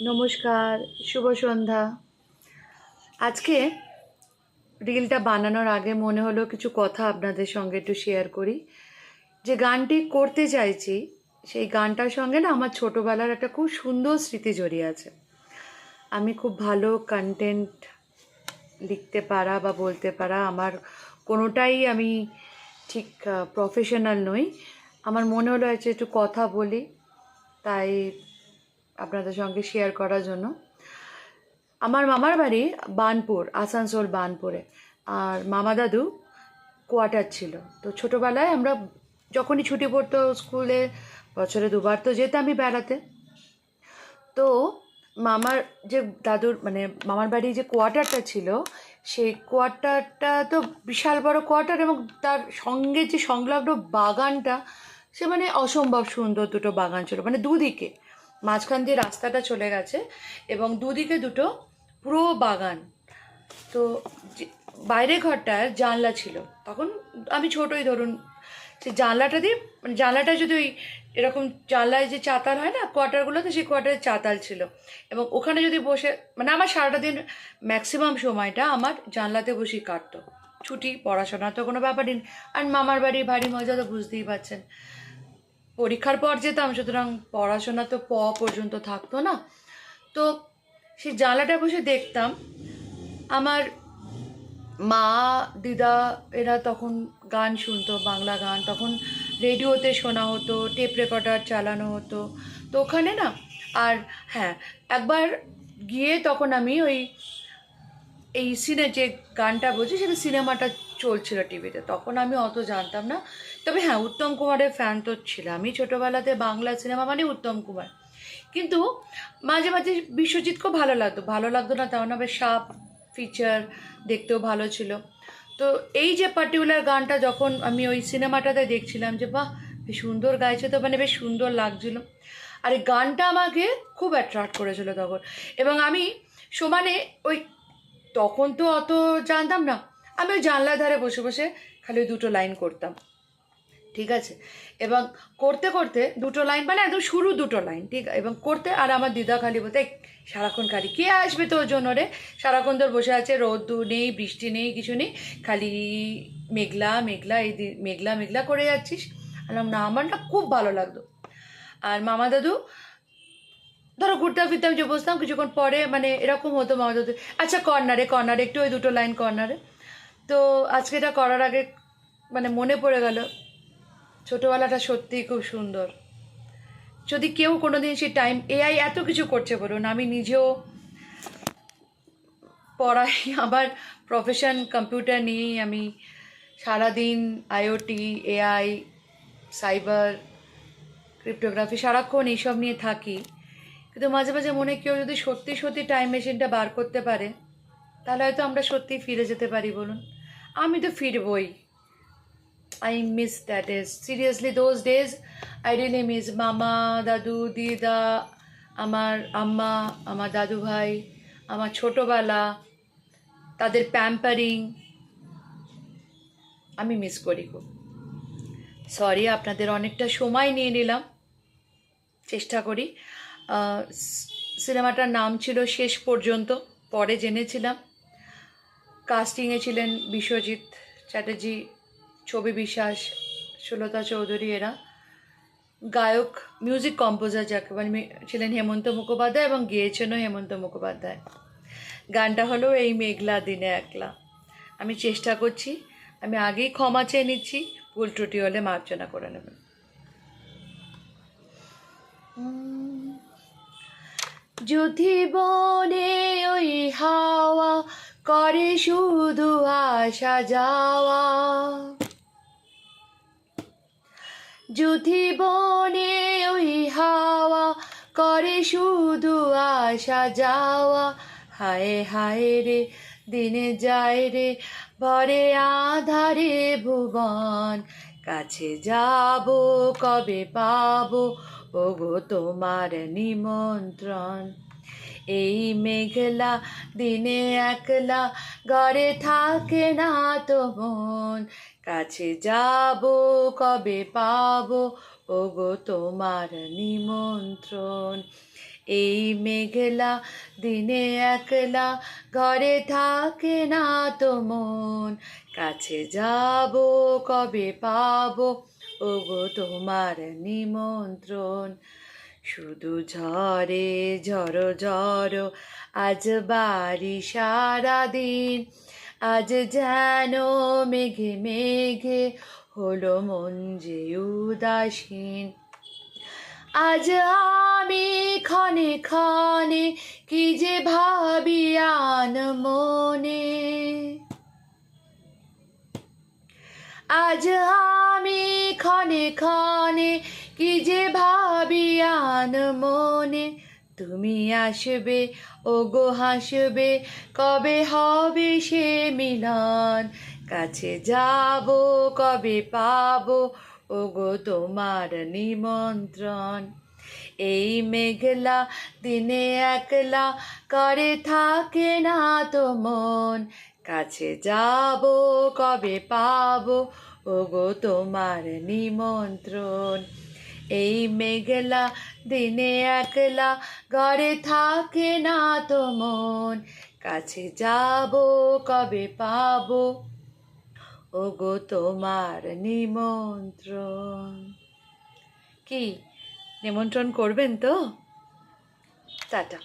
নমস্কার, শুভ সন্ধ্যা। আজকে রিলটা বানানোর আগে মনে হলো কিছু কথা আপনাদের সঙ্গে একটু শেয়ার করি। যে গানটি করতে চাইছি সেই গানটার সঙ্গে না আমার ছোটোবেলার একটা খুব সুন্দর স্মৃতি জড়িয়ে আছে। আমি খুব ভালো কন্টেন্ট লিখতে পারা বা বলতে পারা আমার কোনোটাই আমি ঠিক প্রফেশনাল নই। আমার মনে হলো একটু কথা বলি, তাই আপনাদের সঙ্গে শেয়ার করার জন্য। আমার মামার বাড়ি বার্নপুর, আসানসোল বার্নপুরে। আর মামা দাদু কোয়ার্টার ছিল। তো ছোটোবেলায় আমরা যখনই ছুটি পড়তো স্কুলে, বছরে দুবার তো যেতামই বেড়াতে। তো মামার যে দাদুর মানে মামার বাড়ি যে কোয়ার্টারটা ছিল, সেই কোয়ার্টারটা তো বিশাল বড় কোয়ার্টার, এবং তার সঙ্গে যে সংলগ্ন বাগানটা, সে মানে অসম্ভব সুন্দর। দুটো বাগান ছিল, মানে দুদিকে, মাঝখান দিয়ে রাস্তাটা চলে গেছে এবং দুদিকে দুটো পুরো বাগান। তো বাইরের ঘরটার জানলা ছিল, তখন আমি ছোটোই, ধরুন সে জানলাটা দিয়ে, মানে জানলাটা যদি ওই এরকম জানলায় যে চাতাল হয় না কোয়ার্টারগুলোতে, সেই কোয়ার্টারের চাতাল ছিল। এবং ওখানে যদি বসে, মানে আমার সারাটা দিন ম্যাক্সিমাম সময়টা আমার জানলাতে বসেই কাটতো। ছুটি, পড়াশোনা তো কোনো ব্যাপারই নেই। আর মামার বাড়ি ভারী মজা তো বুঝতেই পারছেন। পরীক্ষার পর যেতাম, সুতরাং পড়াশোনা তো পর্যন্ত থাকতো না। তো সেই জানলাটা বসে দেখতাম আমার মা, দিদা এরা তখন গান শুনতো, বাংলা গান। তখন রেডিওতে শোনা হতো, টেপ রেকর্ডার চালানো হতো। তো ওখানে না, আর হ্যাঁ, একবার গিয়ে তখন আমি ওই এই যে গানটা বলছি, সেটা সিনেমাটা চলছিল টিভিতে। তখন আমি অত জানতাম না, তবে হ্যাঁ, উত্তম কুমারের ফ্যান তো ছিলাম। আমি ছোটোবেলাতে বাংলা সিনেমা মানে উত্তম কুমার। কিন্তু মাঝে মাঝে বিশ্বজিৎকেও ভালো লাগতো না তেমন। বেশ সাপ ফিচার দেখতেও ভালো ছিল। তো এই যে পার্টিকুলার গানটা যখন আমি ওই সিনেমাটাতে দেখছিলাম, যে বাহ, বেশ সুন্দর গাইছে তো, মানে বেশ সুন্দর লাগছিল। আর এই গানটা আমাকে খুব অ্যাট্রাক্ট করেছিল তখন। এবং আমি সমানে ওই, তখন তো অত জানতাম না, আমি ওই জানলার ধারে বসে বসে খালি ওই দুটো লাইন করতাম, ঠিক আছে। এবং করতে করতে দুটো লাইন, মানে একদম শুরু দুটো লাইন, ঠিক। এবং করতে, আর আমার দিদা খালি বলতে, সারাক্ষণ খালি কে আসবে তোর জন্য রে, সারাক্ষণ তোর বসে আছে, রোদ নেই, বৃষ্টি নেই, কিছু নেই, খালি মেঘলা মেঘলা, মেঘলা মেঘলা করে যাচ্ছিস। বললাম না, আমার না খুব ভালো লাগতো। আর মামা দাদু, ধরো ঘুরতে ফিরতাম, যে বসতাম কিছুক্ষণ পরে, মানে এরকম হতো মামা দাদু, আচ্ছা কর্নারে কর্নারে একটু ওই দুটো লাইন কর্নারে। তো আজকে এটা করার আগে মানে মনে পড়ে গেল, ছোটোবেলাটা সত্যিই খুব সুন্দর। যদি কেউ কোনোদিন সেই টাইম, এআই এত কিছু করছে বলুন, আমি নিজেও পড়াই, আবার প্রফেশন কম্পিউটার নিয়েই। আমি সারাদিন আইওটি, এআই, সাইবার, ক্রিপ্টোগ্রাফি, সারাক্ষণ এইসব নিয়ে থাকি। কিন্তু মাঝে মাঝে মনে, কেউ যদি সত্যি সত্যি টাইম মেশিনটা বার করতে পারে, তাহলে হয়তো আমরা সত্যিই ফিরে যেতে পারি বলুন। আমি তো ফিরবই। I miss that days. Seriously, those days I really miss. মামা, দাদু, দিদা, আমার আম্মা, আমার দাদু ভাই, আমার ছোটোবেলা, তাদের প্যাম্পারিং আমি মিস করি খুব। সরি, আপনাদের অনেকটা সময় নিয়ে নিলাম। চেষ্টা করি। সিনেমাটার নাম ছিল শেষ পর্যন্ত, পরে জেনেছিলাম। কাস্টিংয়ে ছিলেন বিশ্বজিৎ চ্যাটার্জি, ছবি বিশ্বাস, সুলতা চৌধুরী এরা। গায়ক, মিউজিক কম্পোজার যাকে মানে ছিলেন হেমন্ত মুখোপাধ্যায়, এবং গেয়েছেনও হেমন্ত মুখোপাধ্যায়। গানটা হলো এই মেঘলা দিনে একলা। আমি চেষ্টা করছি, আমি আগেই ক্ষমা চেয়ে নিচ্ছি, ভুল ত্রুটি হলে মার্জনা করে নেবেন। যদি বনে ওই হাওয়া করে শুধু আসা যাওয়া, যদি বনে ওই হাওয়া করে শুধু আসা যাওয়া, হায় হায় রে দিনে যায় রে ভরে আধারে ভুবন, কাছে যাব কবে পাবো ওগো তোমার নিমন্ত্রণ। এই মেঘলা দিনে একলা ঘরে থাকে না তো মন, কাছে যাব কবে পাবো ওগো তোমার নিমন্ত্রণ। এই মেঘলা দিনে একলা ঘরে থাকে না তো মন, কাছে যাব কবে পাবো ওগো তোমার নিমন্ত্রণ। শুধু ঝড়ে ঝড়ো ঝড়ো আজ বাড়ি সারাদিন, আজ যেন মেঘে মেঘে হলো মন যে উদাসীন। আজ আমি ক্ষণে ক্ষণে কি যে ভাবি আন মনে, আজ আমি ক্ষণে ক্ষণে কি যে ভাবি আন মনে। তুমি আসবে ওগো হাসবে কবে হবে সে মিলন, কাছে যাব কবে পাবো ওগো তোমার নিমন্ত্রণ। এই মেঘলা দিনে একলা করে থাকে না তো মন, কাছে যাব কবে পাবো ওগো তোমার নিমন্ত্রণ। এই মেঘলা দিনে একলা ঘরে থাকে না তো মন, কাছে যাব কবে পাবো ওগো তোমার নিমন্ত্রণ। কি নিমন্ত্রণ করবেন তো? টাটা।